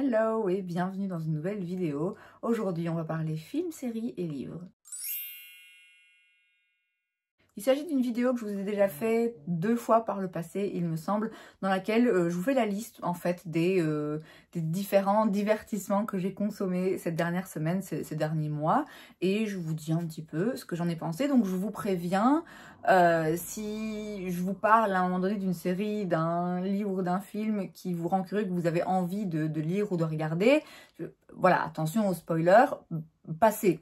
Hello et bienvenue dans une nouvelle vidéo. Aujourd'hui, on va parler films, séries et livres. Il s'agit d'une vidéo que je vous ai déjà fait 2 fois par le passé, il me semble, dans laquelle je vous fais la liste en fait des différents divertissements que j'ai consommés cette dernière semaine, ces derniers mois, et je vous dis un petit peu ce que j'en ai pensé. Donc je vous préviens, si je vous parle à un moment donné d'une série, d'un livre ou d'un film qui vous rend curieux, que vous avez envie de lire ou de regarder, voilà, attention aux spoilers. Passez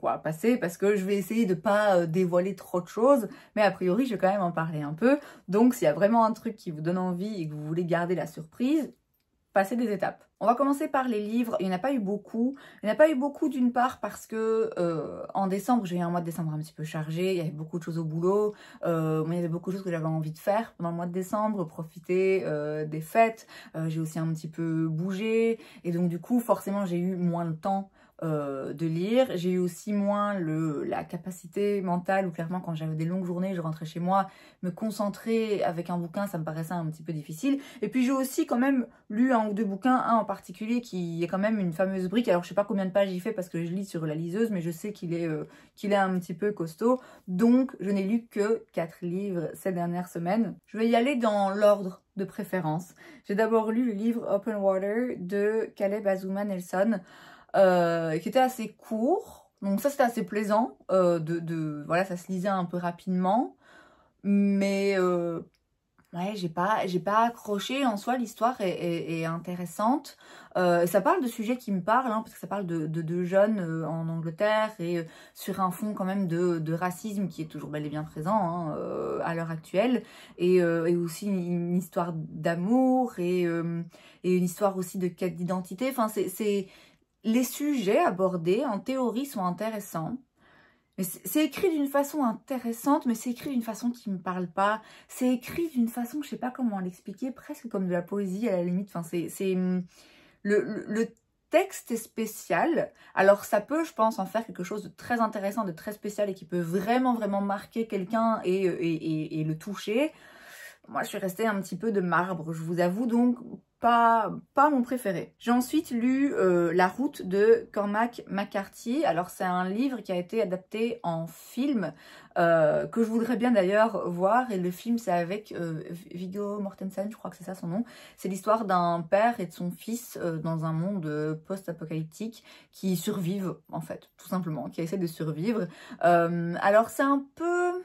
parce que je vais essayer de pas dévoiler trop de choses, mais a priori je vais quand même en parler un peu. Donc s'il y a vraiment un truc qui vous donne envie et que vous voulez garder la surprise, passez des étapes. On va commencer par les livres. Il n'y en a pas eu beaucoup. Il n'y en a pas eu beaucoup d'une part parce que en décembre, j'ai eu un mois de décembre un petit peu chargé. Il y avait beaucoup de choses au boulot. Moi, il y avait beaucoup de choses que j'avais envie de faire pendant le mois de décembre, profiter des fêtes. J'ai aussi un petit peu bougé. Et donc du coup, forcément, j'ai eu moins de temps de lire. J'ai eu aussi moins la capacité mentale où clairement quand j'avais des longues journées, je rentrais chez moi, me concentrer avec un bouquin, ça me paraissait un petit peu difficile. Et puis j'ai aussi quand même lu un ou deux bouquins, un en particulier qui est quand même une fameuse brique. Alors je sais pas combien de pages il fait parce que je lis sur la liseuse, mais je sais qu'il est un petit peu costaud. Donc je n'ai lu que 4 livres ces dernières semaines. Je vais y aller dans l'ordre de préférence. J'ai d'abord lu le livre Open Water de Caleb Azumah Nelson. Qui était assez court, donc ça c'était assez plaisant, voilà, ça se lisait un peu rapidement, mais ouais, j'ai pas accroché. En soi, l'histoire est intéressante. Ça parle de sujets qui me parlent, hein, parce que ça parle de jeunes en Angleterre et sur un fond quand même de racisme qui est toujours bel et bien présent hein, à l'heure actuelle, et aussi une histoire d'amour et une histoire aussi de quête d'identité. Enfin, les sujets abordés, en théorie, sont intéressants. Mais c'est écrit d'une façon intéressante, mais c'est écrit d'une façon qui me parle pas. C'est écrit d'une façon, je sais pas comment l'expliquer, presque comme de la poésie à la limite. Enfin, le texte est spécial. Alors ça peut, je pense, en faire quelque chose de très intéressant, de très spécial et qui peut vraiment, vraiment marquer quelqu'un et le toucher. Moi, je suis restée un petit peu de marbre, je vous avoue, donc pas mon préféré. J'ai ensuite lu La route de Cormac McCarthy. Alors, c'est un livre qui a été adapté en film, que je voudrais bien d'ailleurs voir. Et le film, c'est avec Viggo Mortensen, je crois que c'est ça son nom. C'est l'histoire d'un père et de son fils dans un monde post-apocalyptique qui survivent, en fait, tout simplement, qui essaient de survivre. Alors, c'est un peu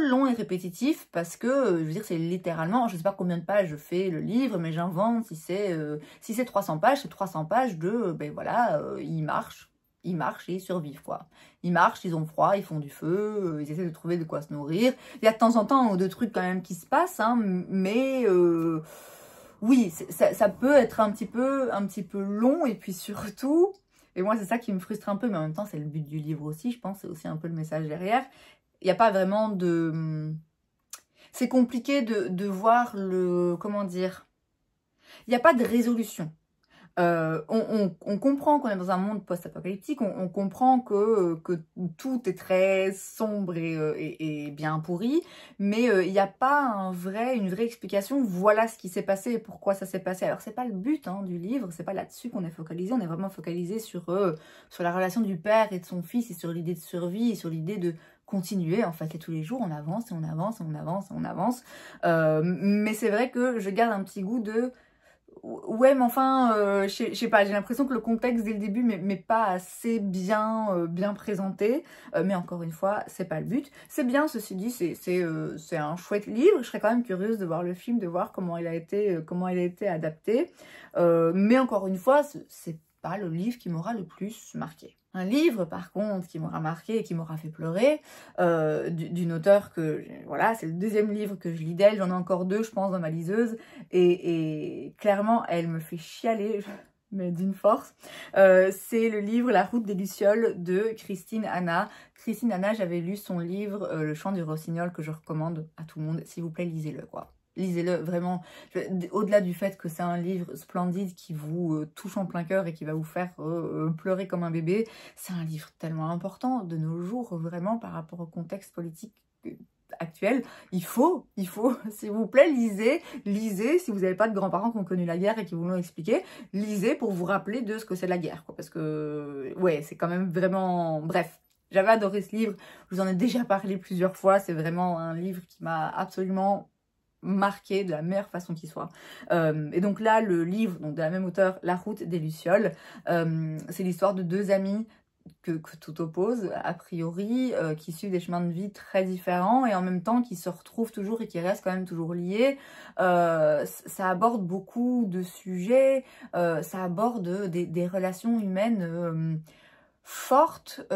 long et répétitif parce que, je veux dire, c'est littéralement, je sais pas combien de pages je fais le livre, mais j'invente, si c'est 300 pages, c'est 300 pages ben voilà, ils marchent et ils survivent, quoi. Ils marchent, ils ont froid, ils font du feu, ils essaient de trouver de quoi se nourrir. Il y a de temps en temps deux trucs quand même qui se passent, hein, mais oui, ça peut être un petit peu long, et puis surtout, et moi c'est ça qui me frustre un peu, mais en même temps c'est le but du livre aussi, je pense, c'est aussi un peu le message derrière. Il n'y a pas vraiment de... C'est compliqué de voir comment dire... Il n'y a pas de résolution. On comprend qu'on est dans un monde post-apocalyptique, on comprend que tout est très sombre et bien pourri, mais il n'y a pas une vraie explication. Voilà ce qui s'est passé et pourquoi ça s'est passé. Alors c'est pas le but hein, du livre, c'est pas là-dessus qu'on est focalisé, on est vraiment focalisé sur la relation du père et de son fils, et sur l'idée de survie, et sur l'idée de continuer, en fait, et tous les jours on avance et on avance et on avance et on avance. Mais c'est vrai que je garde un petit goût de... Ouais, mais enfin, je sais pas, j'ai l'impression que le contexte dès le début mais pas assez bien présenté. Mais encore une fois, c'est pas le but. C'est bien, ceci dit, c'est un chouette livre. Je serais quand même curieuse de voir le film, de voir comment il a été adapté. Mais encore une fois, c'est pas le livre qui m'aura le plus marqué. Un livre, par contre, qui m'aura marqué et qui m'aura fait pleurer, d'une auteure que, voilà, c'est le deuxième livre que je lis d'elle, j'en ai encore 2, je pense, dans ma liseuse, et clairement, elle me fait chialer, mais d'une force. C'est le livre La route des Lucioles de Christine Anna. Christine Anna, j'avais lu son livre Le chant du rossignol, que je recommande à tout le monde. S'il vous plaît, lisez-le, quoi. Lisez-le, vraiment, au-delà du fait que c'est un livre splendide qui vous touche en plein cœur et qui va vous faire pleurer comme un bébé, c'est un livre tellement important de nos jours, vraiment, par rapport au contexte politique actuelle, il faut, s'il vous plaît, lisez, si vous n'avez pas de grands-parents qui ont connu la guerre et qui vous l'ont expliqué, lisez pour vous rappeler de ce que c'est la guerre, quoi, parce que, ouais, c'est quand même vraiment... Bref, j'avais adoré ce livre, je vous en ai déjà parlé plusieurs fois, c'est vraiment un livre qui m'a absolument marqué de la meilleure façon qui soit. Et donc là, le livre donc de la même auteure, La route des Lucioles, c'est l'histoire de deux amis que tout oppose, a priori, qui suivent des chemins de vie très différents et en même temps qui se retrouvent toujours et qui restent quand même toujours liés. Ça aborde beaucoup de sujets, ça aborde des relations humaines fortes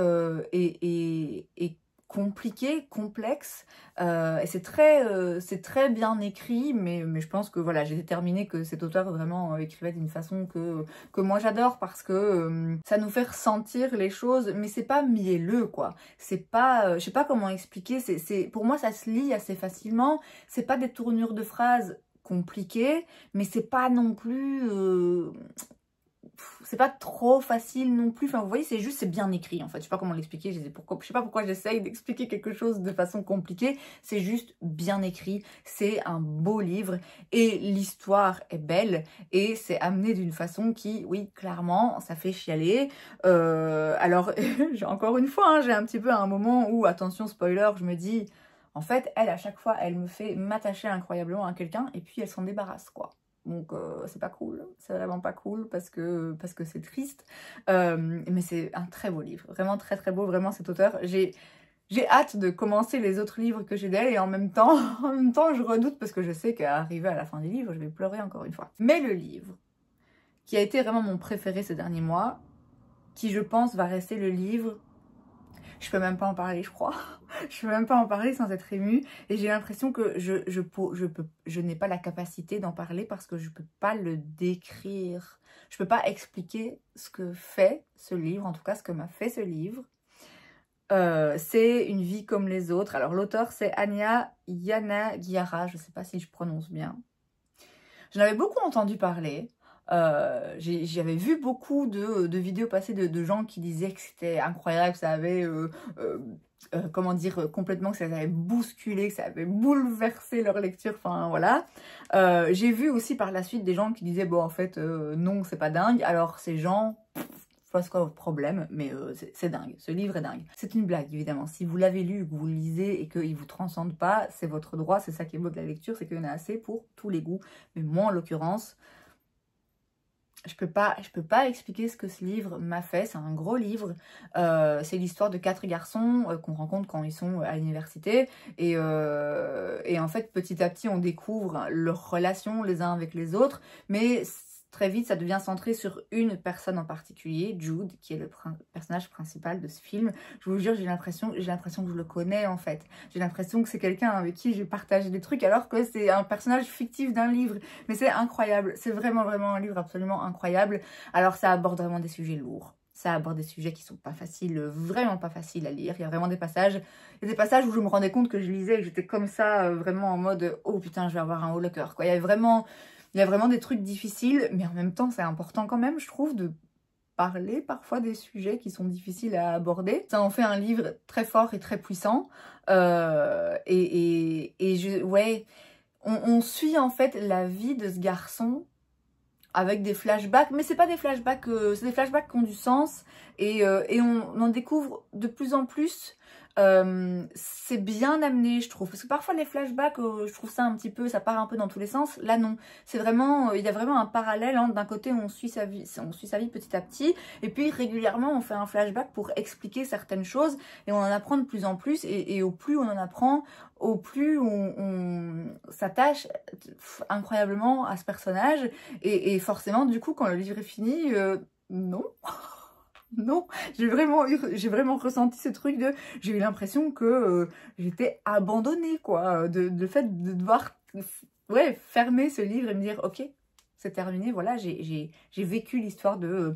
et compliquées, complexes. Et c'est très bien écrit, mais je pense que voilà, j'ai déterminé que cet auteur vraiment écrivait d'une façon que moi j'adore parce que ça nous fait ressentir les choses, mais c'est pas mielleux quoi. C'est pas, je sais pas comment expliquer, pour moi ça se lit assez facilement, c'est pas des tournures de phrases compliquées, mais c'est pas non plus... c'est pas trop facile non plus, enfin vous voyez, c'est bien écrit en fait, je sais pas comment l'expliquer, je sais pas pourquoi j'essaye d'expliquer quelque chose de façon compliquée, c'est juste bien écrit, c'est un beau livre et l'histoire est belle et c'est amené d'une façon qui, oui, clairement, ça fait chialer. Alors, encore une fois, hein, j'ai un petit peu un moment où, attention spoiler, je me dis, en fait, elle, à chaque fois, elle me fait m'attacher incroyablement à quelqu'un et puis elle s'en débarrasse, quoi. Donc c'est pas cool, c'est vraiment pas cool parce que c'est triste. Mais c'est un très beau livre, vraiment très très beau, vraiment cet auteur. J'ai hâte de commencer les autres livres que j'ai d'elle et en même temps, je redoute parce que je sais qu'arrivé à la fin des livres, je vais pleurer encore une fois. Mais le livre qui a été vraiment mon préféré ces derniers mois, qui je pense va rester le livre... Je peux même pas en parler, je crois. Je peux même pas en parler sans être émue. Et j'ai l'impression que je n'ai pas la capacité d'en parler parce que je peux pas le décrire. Je peux pas expliquer ce que fait ce livre, en tout cas ce que m'a fait ce livre. C'est Une vie comme les autres. Alors l'auteur c'est Anya Yanagiara, je sais pas si je prononce bien. J'en avais beaucoup entendu parler. J'avais vu beaucoup de vidéos passer de gens qui disaient que c'était incroyable, que ça avait, comment dire, complètement, que ça avait bousculé, que ça avait bouleversé leur lecture, enfin voilà. J'ai vu aussi par la suite des gens qui disaient, bon en fait, non, c'est pas dingue. Alors ces gens... Je sais pas quoi votre problème, mais c'est dingue, ce livre est dingue. C'est une blague évidemment, si vous l'avez lu, que vous le lisez et qu'il vous transcende pas, c'est votre droit, c'est ça qui est beau de la lecture, c'est qu'il y en a assez pour tous les goûts. Mais moi en l'occurrence, je peux pas expliquer ce que ce livre m'a fait, c'est un gros livre, c'est l'histoire de 4 garçons qu'on rencontre quand ils sont à l'université et en fait petit à petit on découvre leurs relations les uns avec les autres, mais très vite ça devient centré sur une personne en particulier, Jude, qui est le personnage principal de ce film. Je vous jure, j'ai l'impression que je le connais en fait, j'ai l'impression que c'est quelqu'un avec qui j'ai partagé des trucs alors que c'est un personnage fictif d'un livre, mais c'est incroyable, c'est vraiment un livre absolument incroyable. Alors ça aborde vraiment des sujets lourds, ça aborde des sujets qui sont pas faciles, vraiment pas faciles à lire. Il y a vraiment des passages, où je me rendais compte que je lisais et que j'étais comme ça, vraiment en mode oh putain je vais avoir un haut le cœur quoi. Il y a vraiment des trucs difficiles, mais en même temps c'est important quand même je trouve de parler parfois des sujets qui sont difficiles à aborder. Ça en fait un livre très fort et très puissant. Ouais, on suit en fait la vie de ce garçon avec des flashbacks, mais c'est pas des flashbacks, c'est des flashbacks qui ont du sens et on en découvre de plus en plus. C'est bien amené je trouve, parce que parfois les flashbacks je trouve ça un petit peu, ça part un peu dans tous les sens. Là non, c'est vraiment, il y a vraiment un parallèle, hein. D'un côté on suit sa vie petit à petit et puis régulièrement on fait un flashback pour expliquer certaines choses et on en apprend de plus en plus et au plus on en apprend, au plus on s'attache incroyablement à ce personnage et forcément du coup quand le livre est fini, non. Non, j'ai vraiment ressenti ce truc de... J'ai eu l'impression que j'étais abandonnée, quoi. De fait de devoir ouais, fermer ce livre et me dire, ok, c'est terminé, voilà, j'ai vécu l'histoire de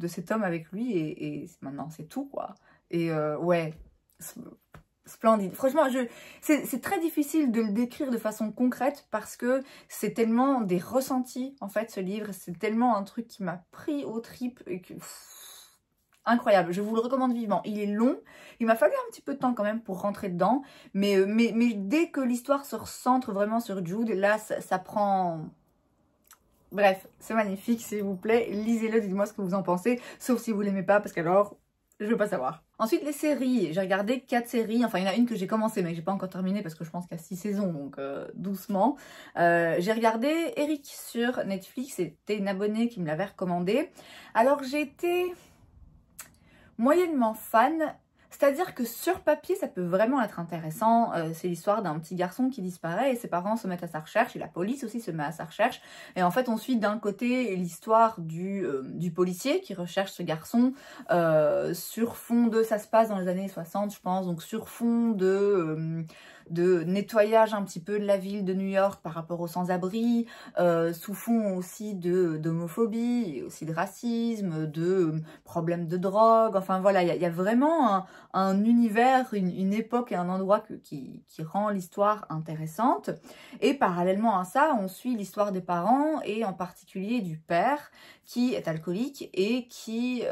cet homme avec lui et maintenant c'est tout, quoi. Et ouais, splendide. Franchement, c'est très difficile de le décrire de façon concrète parce que c'est tellement des ressentis, en fait, ce livre. C'est tellement un truc qui m'a pris aux tripes et que... incroyable, je vous le recommande vivement. Il est long, il m'a fallu un petit peu de temps quand même pour rentrer dedans, mais dès que l'histoire se recentre vraiment sur Jude, là ça prend... Bref, c'est magnifique, s'il vous plaît, lisez-le, dites-moi ce que vous en pensez, sauf si vous l'aimez pas, parce qu'alors, je veux pas savoir. Ensuite, les séries, j'ai regardé 4 séries, enfin il y en a une que j'ai commencé, mais que j'ai pas encore terminée, parce que je pense qu'il y a 6 saisons, donc doucement. J'ai regardé Eric sur Netflix, c'était une abonnée qui me l'avait recommandé. Alors j'ai été moyennement fan. C'est-à-dire que sur papier, ça peut vraiment être intéressant. C'est l'histoire d'un petit garçon qui disparaît et ses parents se mettent à sa recherche et la police aussi se met à sa recherche. Et en fait, on suit d'un côté l'histoire du policier qui recherche ce garçon sur fond de... Ça se passe dans les années 60, je pense, donc sur fond de nettoyage un petit peu de la ville de New York par rapport aux sans-abri, sous fond aussi d'homophobie, et aussi de racisme, de problèmes de drogue, enfin voilà, il y a vraiment un univers, une époque et un endroit qui rend l'histoire intéressante. Et parallèlement à ça, on suit l'histoire des parents et en particulier du père qui est alcoolique et qui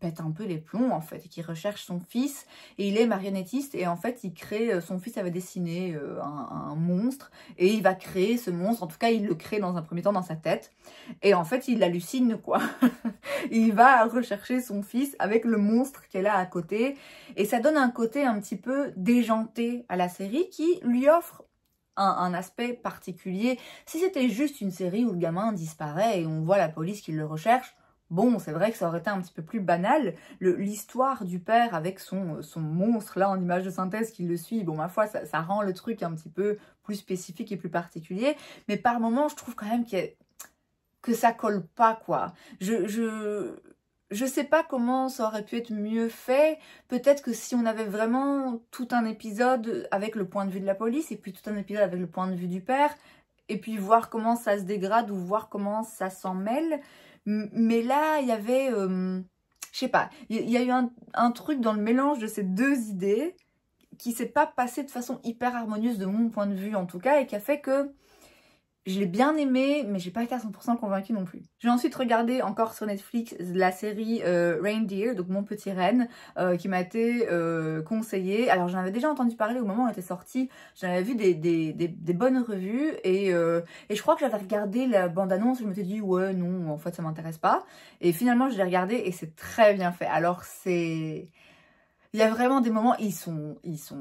pète un peu les plombs en fait, et qui recherche son fils. Et il est marionnettiste et en fait il crée, son fils avait dessiné un monstre et il va créer ce monstre, en tout cas il le crée dans un premier temps dans sa tête. Et en fait il hallucine quoi. Il va rechercher son fils avec le monstre qu'elle a à côté. Et ça donne un côté un petit peu déjanté à la série qui lui offre un aspect particulier. Si c'était juste une série où le gamin disparaît et on voit la police qui le recherche, bon, c'est vrai que ça aurait été un petit peu plus banal. L'histoire du père avec son monstre, là, en image de synthèse qui le suit, bon, ma foi, ça rend le truc un petit peu plus spécifique et plus particulier. Mais par moments, je trouve quand même que ça colle pas, quoi. Je sais pas comment ça aurait pu être mieux fait. Peut-être que si on avait vraiment tout un épisode avec le point de vue de la police et puis tout un épisode avec le point de vue du père, et puis voir comment ça se dégrade ou voir comment ça s'en mêle. Mais là, il y avait... je sais pas, il y a eu un truc dans le mélange de ces deux idées qui s'est pas passé de façon hyper harmonieuse de mon point de vue en tout cas, et qui a fait que je l'ai bien aimé, mais j'ai pas été à 100% convaincue non plus. J'ai ensuite regardé encore sur Netflix la série Reindeer, donc Mon Petit Renne, qui m'a été conseillée. Alors j'en avais déjà entendu parler au moment où elle était sortie, j'en avais vu des bonnes revues, et je crois que j'avais regardé la bande-annonce, je me suis dit ouais non, en fait ça m'intéresse pas. Et finalement je l'ai regardé et c'est très bien fait. Alors c'est... Il y a vraiment des moments, ils sont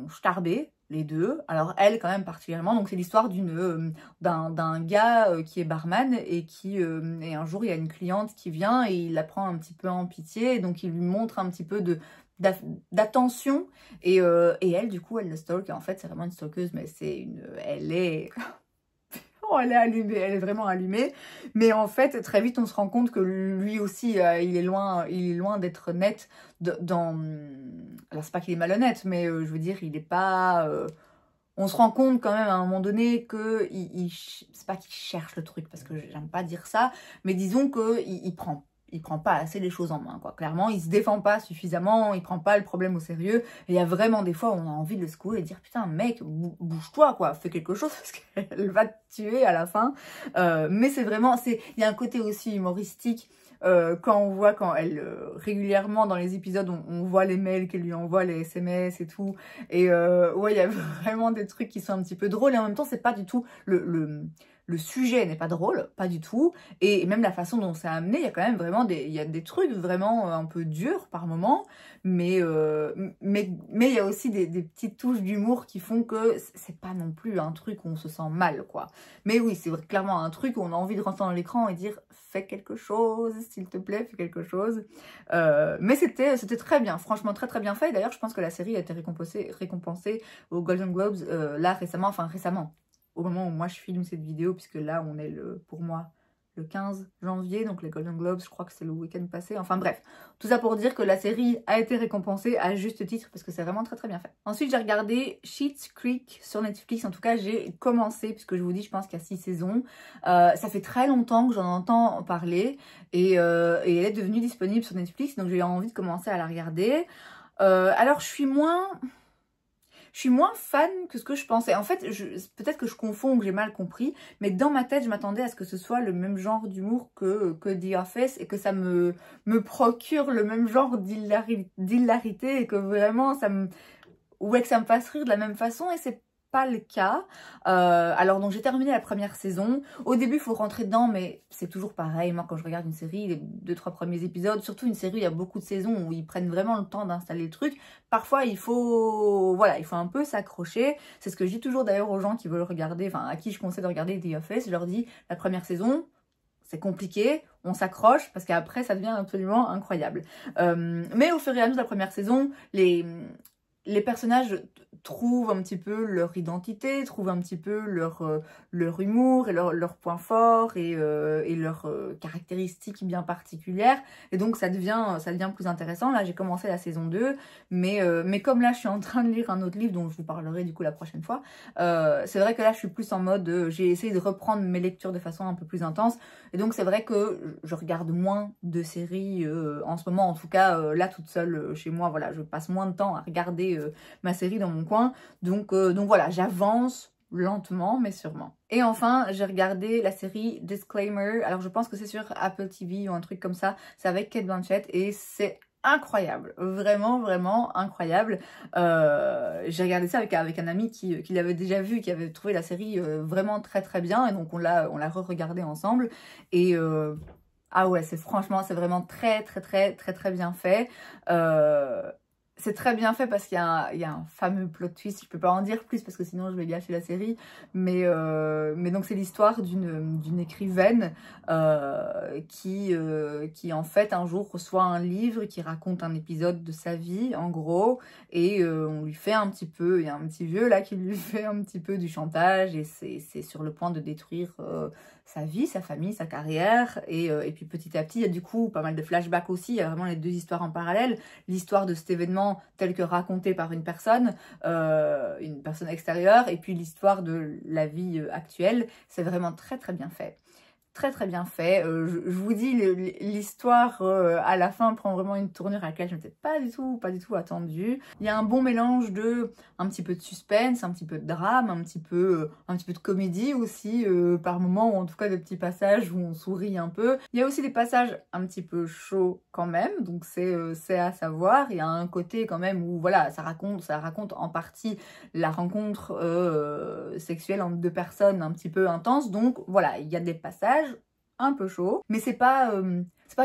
starbés, les deux. Alors elle quand même particulièrement, donc c'est l'histoire d'un gars qui est barman et et un jour il y a une cliente qui vient et il la prend un petit peu en pitié, et donc il lui montre un petit peu d'attention, et elle du coup elle le stalk, et en fait c'est vraiment une stalkeuse, mais elle est... Oh, elle est allumée, elle est vraiment allumée. Mais en fait, très vite, on se rend compte que lui aussi, il est loin d'être net dans... Alors, c'est pas qu'il est malhonnête, mais je veux dire, il est pas... On se rend compte quand même à un moment donné que c'est pas qu'il cherche le truc, parce que j'aime pas dire ça, mais disons qu'il prend pas assez les choses en main, quoi. Clairement, il se défend pas suffisamment, il prend pas le problème au sérieux. Et il y a vraiment des fois où on a envie de le secouer et de dire putain mec, bouge-toi quoi, fais quelque chose parce qu'elle va te tuer à la fin. Mais c'est vraiment, il y a un côté aussi humoristique. Quand elle, régulièrement dans les épisodes, on voit les mails qu'elle lui envoie, les SMS et tout. Et ouais, il y a vraiment des trucs qui sont un petit peu drôles. Et en même temps, c'est pas du tout le sujet n'est pas drôle, pas du tout, et même la façon dont c'est amené, il y a quand même vraiment il y a des trucs vraiment un peu durs par moment, mais il y a aussi des petites touches d'humour qui font que c'est pas non plus un truc où on se sent mal, quoi. Mais oui, c'est clairement un truc où on a envie de rentrer dans l'écran et dire « fais quelque chose, s'il te plaît, fais quelque chose ». Mais c'était très bien, franchement très très bien fait. D'ailleurs, je pense que la série a été récompensée aux Golden Globes là récemment, au moment où moi je filme cette vidéo, puisque là on est pour moi le 15 janvier, donc les Golden Globes, je crois que c'est le week-end passé, enfin bref. Tout ça pour dire que la série a été récompensée à juste titre, parce que c'est vraiment très très bien fait. Ensuite j'ai regardé Schitt's Creek sur Netflix, en tout cas j'ai commencé, puisque je vous dis, je pense qu'il y a 6 saisons. Ça fait très longtemps que j'en entends parler, et elle est devenue disponible sur Netflix, donc j'ai eu envie de commencer à la regarder. Alors je suis moins je suis moins fan que ce que je pensais. En fait, peut-être que je confonds ou que j'ai mal compris, mais dans ma tête, je m'attendais à ce que ce soit le même genre d'humour que The Office et que ça me procure le même genre d'hilarité et que vraiment ça me... Ouais, que ça me fasse rire de la même façon et c'est pas le cas. Alors donc j'ai terminé la première saison. Au début il faut rentrer dedans mais c'est toujours pareil. Moi quand je regarde une série, les 2-3 premiers épisodes, surtout une série, il y a beaucoup de saisons où ils prennent vraiment le temps d'installer le truc. Parfois il faut, voilà, il faut un peu s'accrocher. C'est ce que je dis toujours d'ailleurs aux gens qui veulent regarder, enfin à qui je conseille de regarder The Office. Je leur dis la première saison, c'est compliqué, on s'accroche parce qu'après ça devient absolument incroyable. Mais au fur et à mesure de la première saison, les personnages trouvent un petit peu leur identité, trouvent un petit peu leur humour et leur point fort et leurs caractéristiques bien particulières. Et donc ça devient plus intéressant. Là j'ai commencé la saison 2, mais comme là je suis en train de lire un autre livre dont je vous parlerai du coup la prochaine fois, c'est vrai que là je suis plus en mode, j'ai essayé de reprendre mes lectures de façon un peu plus intense. Et donc c'est vrai que je regarde moins de séries en ce moment, en tout cas là toute seule chez moi, voilà, je passe moins de temps à regarder ma série dans mon coin, donc voilà, j'avance lentement mais sûrement. Et enfin j'ai regardé la série Disclaimer, alors je pense que c'est sur Apple TV ou un truc comme ça, c'est avec Cate Blanchett et c'est incroyable, vraiment vraiment incroyable. J'ai regardé ça avec un ami qui l'avait déjà vu, qui avait trouvé la série vraiment très très bien et donc on l'a re-regardé ensemble et ah ouais, franchement c'est vraiment très très très très très bien fait. C'est très bien fait parce qu'il y a un fameux plot twist, je peux pas en dire plus parce que sinon je vais gâcher la série, mais donc c'est l'histoire d'une écrivaine qui en fait un jour reçoit un livre qui raconte un épisode de sa vie en gros, et on lui fait un petit peu, il y a un petit vieux là qui lui fait un petit peu du chantage et c'est sur le point de détruire sa vie, sa famille, sa carrière, et puis petit à petit il y a du coup pas mal de flashbacks aussi, il y a vraiment les deux histoires en parallèle, l'histoire de cet événement tel que raconté par une personne extérieure, et puis l'histoire de la vie actuelle. C'est vraiment très très bien fait. Très très bien fait. Je vous dis, l'histoire à la fin prend vraiment une tournure à laquelle je n'étais pas du tout attendue. Il y a un bon mélange de un petit peu de suspense, un petit peu de drame, un petit peu de comédie aussi par moments, ou en tout cas des petits passages où on sourit un peu. Il y a aussi des passages un petit peu chauds quand même, donc c'est à savoir. Il y a un côté quand même où voilà, ça raconte en partie la rencontre sexuelle entre deux personnes un petit peu intense, donc voilà, il y a des passages un peu chaud, mais c'est pas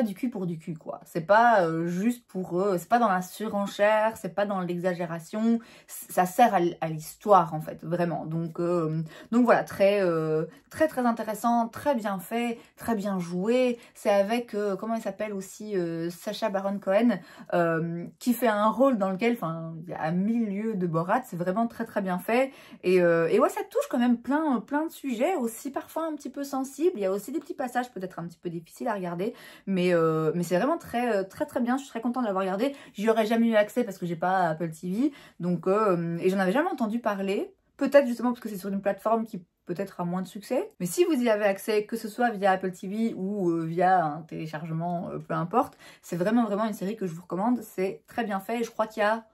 du cul pour du cul quoi, c'est pas juste pour eux, c'est pas dans la surenchère, c'est pas dans l'exagération, ça sert à l'histoire en fait, vraiment, donc voilà, très très intéressant, très bien fait, très bien joué. C'est avec comment il s'appelle aussi, Sacha Baron Cohen, qui fait un rôle dans lequel, enfin, il y a à mille lieues de Borat, c'est vraiment très très bien fait, et ouais, ça touche quand même plein de sujets, aussi parfois un petit peu sensibles. Il y a aussi des petits passages peut-être un petit peu difficiles à regarder, mais c'est vraiment très très bien. Je suis très contente de l'avoir regardé. J'y aurais jamais eu accès parce que j'ai pas Apple TV, donc et j'en avais jamais entendu parler, peut-être justement parce que c'est sur une plateforme qui peut-être a moins de succès, mais si vous y avez accès, que ce soit via Apple TV ou via un téléchargement, peu importe, c'est vraiment une série que je vous recommande. C'est très bien fait et je crois qu'il y a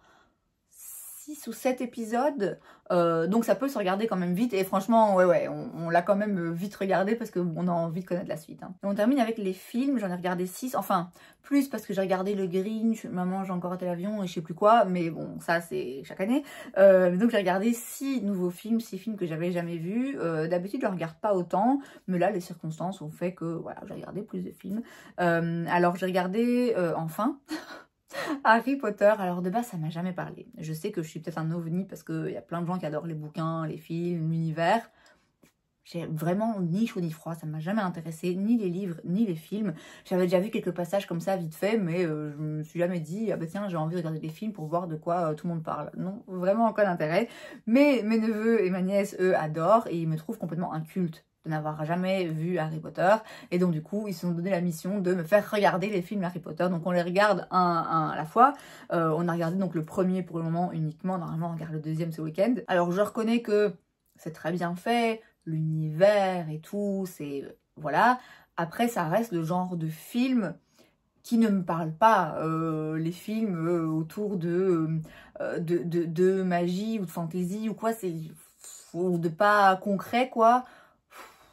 6 ou 7 épisodes, donc ça peut se regarder quand même vite, et franchement ouais on l'a quand même vite regardé parce qu'on a envie de connaître la suite, hein. Et on termine avec les films. J'en ai regardé 6, enfin plus parce que j'ai regardé le Grinch, Maman j'ai encore raté l'avion et je sais plus quoi, mais bon ça c'est chaque année, donc j'ai regardé 6 nouveaux films, 6 films que j'avais jamais vus. D'habitude je ne regarde pas autant, mais là les circonstances ont fait que voilà, j'ai regardé plus de films. Alors j'ai regardé enfin Harry Potter. Alors de base ça m'a jamais parlé, je sais que je suis peut-être un ovni parce qu'il y a plein de gens qui adorent les bouquins, les films, l'univers. J'ai vraiment ni chaud ni froid, ça m'a jamais intéressé, ni les livres, ni les films. J'avais déjà vu quelques passages comme ça vite fait, mais je me suis jamais dit, ah bah tiens, j'ai envie de regarder des films pour voir de quoi tout le monde parle. Non, vraiment aucun intérêt. Mais mes neveux et ma nièce, eux, adorent, et ils me trouvent complètement inculte de n'avoir jamais vu Harry Potter, et donc du coup ils se sont donné la mission de me faire regarder les films Harry Potter. Donc on les regarde un à la fois. On a regardé donc le premier pour le moment uniquement, normalement on regarde le deuxième ce week-end. Alors je reconnais que c'est très bien fait, l'univers et tout, c'est voilà. Après ça reste le genre de film qui ne me parlent pas. Les films autour de magie ou de fantasy ou quoi, ou de pas concret, quoi.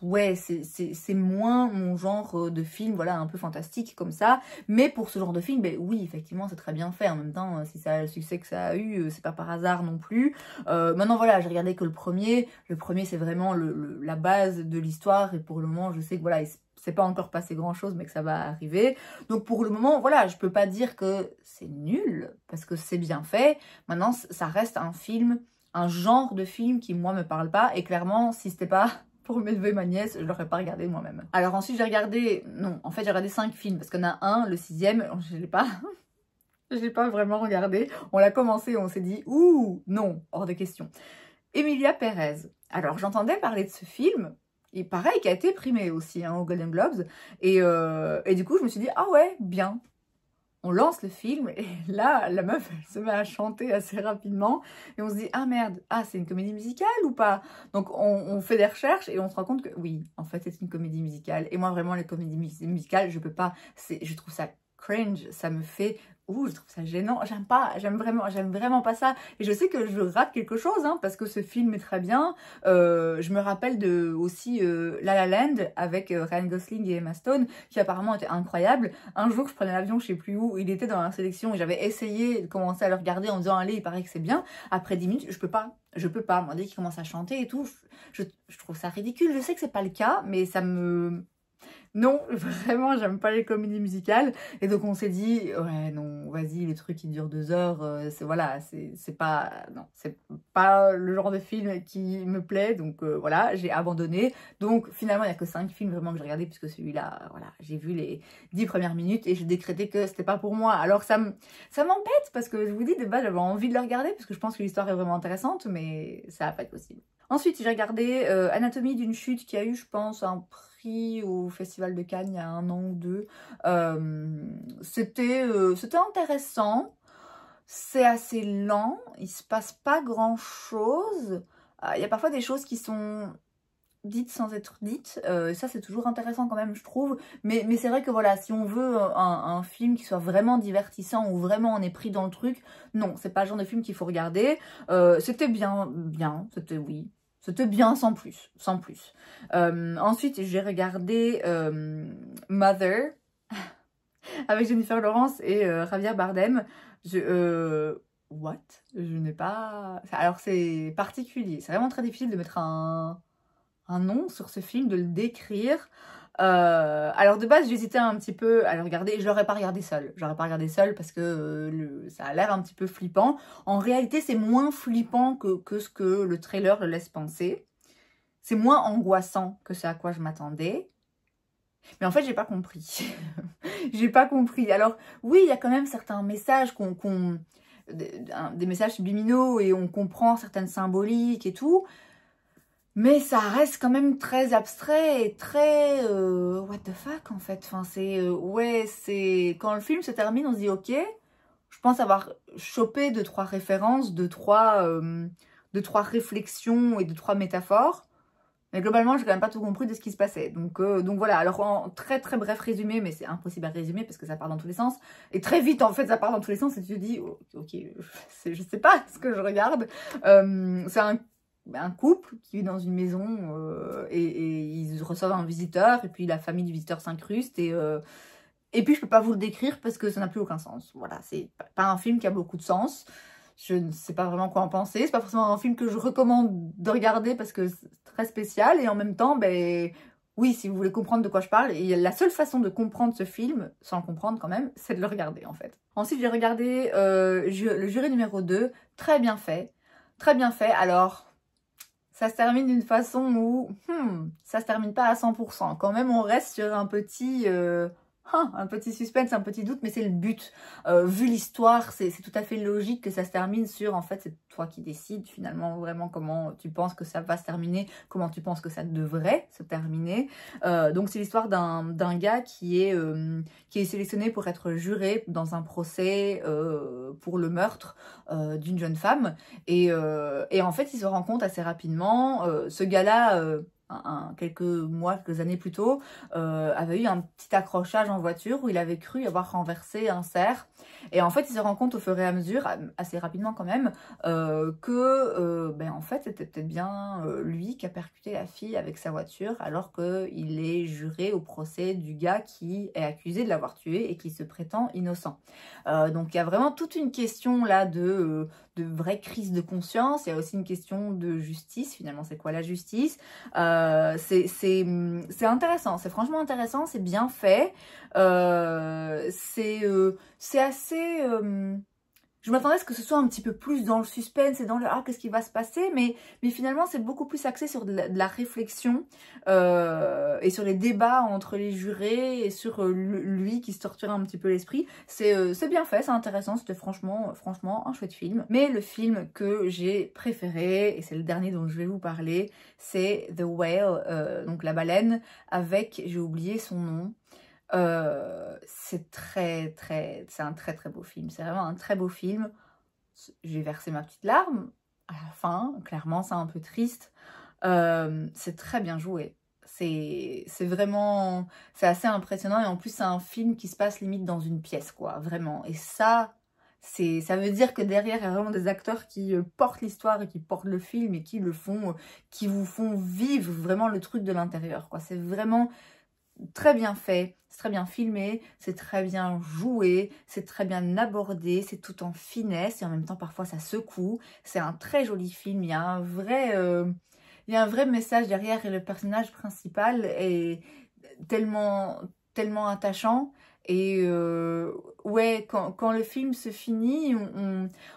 Ouais, c'est moins mon genre de film, voilà, un peu fantastique comme ça. Mais pour ce genre de film, ben oui, effectivement, c'est très bien fait. En même temps, si ça a le succès que ça a eu, c'est pas par hasard non plus. Maintenant, voilà, j'ai regardé que le premier. Le premier, c'est vraiment la base de l'histoire. Et pour le moment, je sais que voilà, c'est pas encore passé grand chose, mais que ça va arriver. Donc pour le moment, voilà, je peux pas dire que c'est nul, parce que c'est bien fait. Maintenant, ça reste un film, un genre de film qui, moi, me parle pas. Et clairement, si c'était pas pour m'élever ma nièce, je l'aurais pas regardé moi-même. Alors ensuite, j'ai regardé... Non, en fait, j'ai regardé 5 films, parce qu'il y en a un, le 6e, je l'ai pas... je l'ai pas vraiment regardé. On l'a commencé et on s'est dit, ouh, non, hors de question. Emilia Pérez. Alors, j'entendais parler de ce film, et pareil, qui a été primé aussi hein, aux Golden Globes, et du coup, je me suis dit, ah ouais, bien. On lance le film et là, la meuf, elle se met à chanter assez rapidement et on se dit, ah merde, ah c'est une comédie musicale ou pas? Donc on fait des recherches et on se rend compte que oui, en fait c'est une comédie musicale. Et moi vraiment les comédies musicales, je peux pas, je trouve ça cringe, ça me fait... Ouh, je trouve ça gênant, j'aime vraiment pas ça. Et je sais que je rate quelque chose, hein, parce que ce film est très bien. Je me rappelle aussi La La Land avec Ryan Gosling et Emma Stone, qui apparemment était incroyable. Un jour, je prenais l'avion, je sais plus où, il était dans la sélection et j'avais essayé de commencer à le regarder en me disant, allez, il paraît que c'est bien. Après 10 minutes, je peux pas. Moi, dès qu'il commence à chanter et tout, je trouve ça ridicule. Je sais que c'est pas le cas, mais ça me... Non, vraiment, j'aime pas les comédies musicales. Et donc, on s'est dit, ouais, non, vas-y, les trucs qui durent 2 heures, voilà, c'est pas... Non, c'est pas le genre de film qui me plaît. Donc, voilà, j'ai abandonné. Donc, finalement, il n'y a que 5 films vraiment que j'ai regardé, puisque celui-là, voilà, j'ai vu les 10 premières minutes et j'ai décrété que c'était pas pour moi. Alors, ça m'embête, parce que je vous dis, de base, j'avais envie de le regarder, parce que je pense que l'histoire est vraiment intéressante, mais ça va pas être possible. Ensuite, j'ai regardé Anatomie d'une chute, qui a eu, je pense, un prix au Festival de Cannes il y a 1 an ou 2. C'était intéressant. C'est assez lent. Il se passe pas grand-chose. Il y a parfois des choses qui sont dites sans être dites. Ça, c'est toujours intéressant quand même, je trouve. Mais c'est vrai que voilà, si on veut un film qui soit vraiment divertissant ou vraiment on est pris dans le truc, non, c'est pas le genre de film qu'il faut regarder. C'était bien, oui. C'était bien sans plus, ensuite, j'ai regardé Mother avec Jennifer Lawrence et Javier Bardem. What? Je n'ai pas... Alors, c'est particulier. C'est vraiment très difficile de mettre un nom sur ce film, de le décrire. Alors de base j'hésitais un petit peu à le regarder, je l'aurais pas regardé seul. J'aurais pas regardé seul parce que ça a l'air un petit peu flippant. En réalité c'est moins flippant que ce que le trailer le laisse penser. C'est moins angoissant que ce à quoi je m'attendais. Mais en fait j'ai pas compris. J'ai pas compris. Alors oui, il y a quand même certains messages des messages subliminaux et on comprend certaines symboliques et tout. Mais ça reste quand même très abstrait et très what the fuck en fait. Enfin, ouais, c'est quand le film se termine, on se dit ok. Je pense avoir chopé 2-3 références, 2-3 réflexions et 2-3 métaphores. Mais globalement, j'ai quand même pas tout compris de ce qui se passait. Donc voilà. Alors en très très bref résumé, mais c'est impossible à résumer parce que ça part dans tous les sens. Et très vite en fait, ça part dans tous les sens et tu te dis ok, je sais pas ce que je regarde. C'est un couple qui vit dans une maison et ils reçoivent un visiteur et puis la famille du visiteur s'incruste et puis je peux pas vous le décrire parce que ça n'a plus aucun sens. Voilà, c'est pas un film qui a beaucoup de sens. Je ne sais pas vraiment quoi en penser. C'est pas forcément un film que je recommande de regarder parce que c'est très spécial et en même temps, ben oui, si vous voulez comprendre de quoi je parle, et la seule façon de comprendre ce film, sans le comprendre quand même, c'est de le regarder en fait. Ensuite, j'ai regardé le jury numéro 2, très bien fait. Très bien fait, alors... Ça se termine d'une façon où ça se termine pas à 100%. Quand même, on reste sur un petit suspense, un petit doute, mais c'est le but. Vu l'histoire, c'est tout à fait logique que ça se termine sur, en fait, c'est toi qui décides finalement vraiment comment tu penses que ça va se terminer, comment tu penses que ça devrait se terminer. Donc c'est l'histoire d'un gars qui est sélectionné pour être juré dans un procès pour le meurtre d'une jeune femme. Et en fait, il se rend compte assez rapidement, ce gars-là... quelques mois, quelques années plus tôt, avait eu un petit accrochage en voiture où il avait cru avoir renversé un cerf. Et en fait, il se rend compte au fur et à mesure, assez rapidement quand même, en fait, c'était peut-être bien lui qui a percuté la fille avec sa voiture, alors qu'il est juré au procès du gars qui est accusé de l'avoir tué et qui se prétend innocent. Donc il y a vraiment toute une question là de vraie crise de conscience. Il y a aussi une question de justice. Finalement, c'est quoi la justice? C'est intéressant, c'est franchement intéressant, c'est bien fait. C'est assez... je m'attendais à ce que ce soit un petit peu plus dans le suspense et dans le « ah, qu'est-ce qui va se passer ?» mais finalement, c'est beaucoup plus axé sur de la réflexion et sur les débats entre les jurés et sur lui qui se torture un petit peu l'esprit. C'est bien fait, c'est intéressant, c'était franchement un chouette film. Mais le film que j'ai préféré, et c'est le dernier dont je vais vous parler, c'est The Whale, donc la baleine, avec, j'ai oublié son nom, c'est un très beau film, c'est vraiment un très beau film. J'ai versé ma petite larme à la fin, clairement c'est un peu triste. C'est très bien joué, c'est vraiment, c'est assez impressionnant et en plus c'est un film qui se passe limite dans une pièce quoi, vraiment. Et ça veut dire que derrière il y a vraiment des acteurs qui portent l'histoire et qui portent le film et qui le font, qui vous font vivre vraiment le truc de l'intérieur quoi. C'est vraiment très bien fait, c'est très bien filmé, c'est très bien joué, c'est très bien abordé, c'est tout en finesse et en même temps parfois ça secoue. C'est un très joli film, il y a un vrai message derrière et le personnage principal est tellement attachant. Et ouais, quand le film se finit,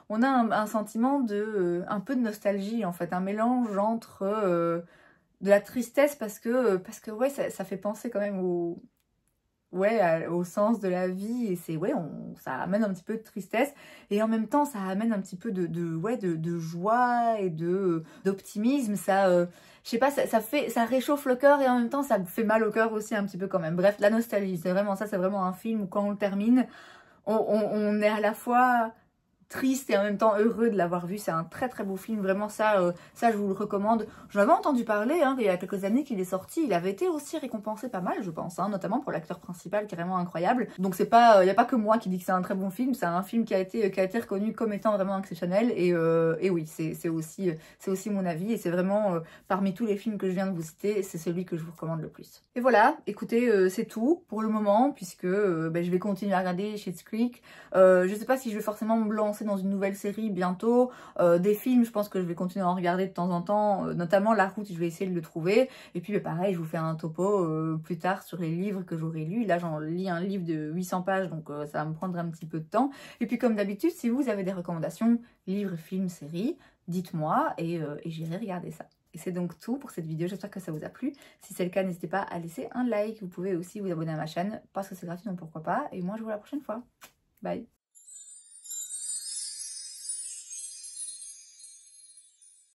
on a un sentiment de un peu de nostalgie en fait, un mélange entre de la tristesse parce que ouais, ça fait penser quand même au sens de la vie et c'est ouais, ça amène un petit peu de tristesse et en même temps ça amène un petit peu de joie et d'optimisme. Ça je sais pas, ça réchauffe le cœur et en même temps ça fait mal au cœur aussi un petit peu quand même. Bref, la nostalgie, c'est vraiment ça, c'est vraiment un film où quand on le termine, on est à la fois triste et en même temps heureux de l'avoir vu. C'est un très beau film, vraiment ça je vous le recommande. J'en avais entendu parler il y a quelques années qu'il est sorti, il avait été aussi récompensé pas mal je pense, notamment pour l'acteur principal qui est vraiment incroyable. Donc c'est pas, y a pas que moi qui dis que c'est un très bon film, c'est un film qui a été reconnu comme étant vraiment exceptionnel et oui, c'est aussi mon avis et c'est vraiment parmi tous les films que je viens de vous citer, c'est celui que je vous recommande le plus. Et voilà, écoutez, c'est tout pour le moment puisque je vais continuer à regarder Schitt's Creek. Je sais pas si je vais forcément me lancer dans une nouvelle série bientôt. Des films, je pense que je vais continuer à en regarder de temps en temps, notamment La Route, je vais essayer de le trouver. Et puis pareil, je vous fais un topo plus tard sur les livres que j'aurai lus. Là, j'en lis un livre de 800 pages, donc ça va me prendre un petit peu de temps. Et puis comme d'habitude, si vous avez des recommandations, livres, films, séries, dites-moi et j'irai regarder ça. Et c'est donc tout pour cette vidéo, j'espère que ça vous a plu. Si c'est le cas, n'hésitez pas à laisser un like. Vous pouvez aussi vous abonner à ma chaîne parce que c'est gratuit, donc pourquoi pas. Et moi, je vous vois la prochaine fois. Bye!